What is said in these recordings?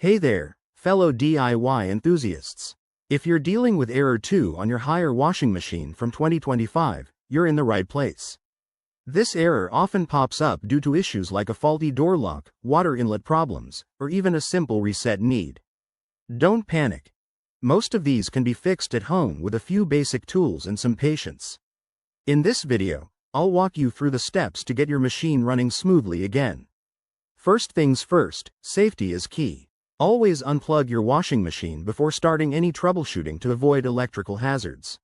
Hey there, fellow DIY enthusiasts. If you're dealing with error 2 on your Haier washing machine from 2025, you're in the right place. This error often pops up due to issues like a faulty door lock, water inlet problems, or even a simple reset need. Don't panic. Most of these can be fixed at home with a few basic tools and some patience. In this video, I'll walk you through the steps to get your machine running smoothly again. First things first, safety is key. Always unplug your washing machine before starting any troubleshooting to avoid electrical hazards.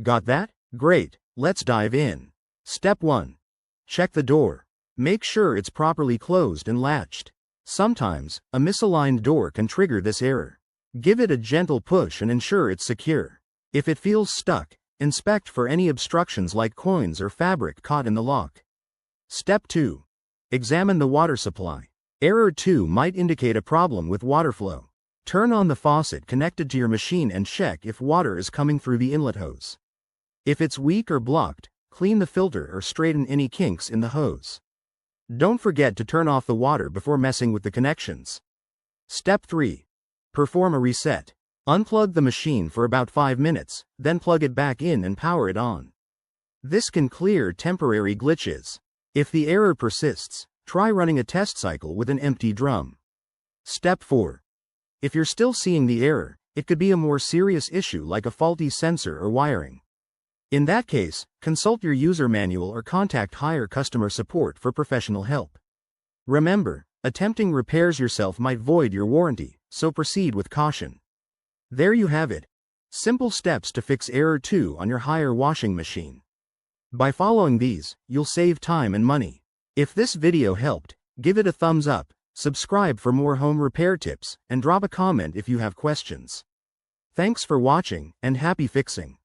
Got that? Great, let's dive in. Step 1. Check the door. Make sure it's properly closed and latched. Sometimes, a misaligned door can trigger this error. Give it a gentle push and ensure it's secure. If it feels stuck, inspect for any obstructions like coins or fabric caught in the lock. Step 2. Examine the water supply. Error 2 might indicate a problem with water flow. Turn on the faucet connected to your machine and check if water is coming through the inlet hose. If it's weak or blocked, clean the filter or straighten any kinks in the hose. Don't forget to turn off the water before messing with the connections. Step 3. Perform a reset. Unplug the machine for about 5 minutes, then plug it back in and power it on. This can clear temporary glitches. If the error persists, try running a test cycle with an empty drum. Step 4. If you're still seeing the error, it could be a more serious issue like a faulty sensor or wiring. In that case, consult your user manual or contact Haier customer support for professional help. Remember, attempting repairs yourself might void your warranty, so proceed with caution. There you have it. Simple steps to fix error 2 on your Haier washing machine. By following these, you'll save time and money. If this video helped, give it a thumbs up, subscribe for more home repair tips, and drop a comment if you have questions. Thanks for watching, and happy fixing.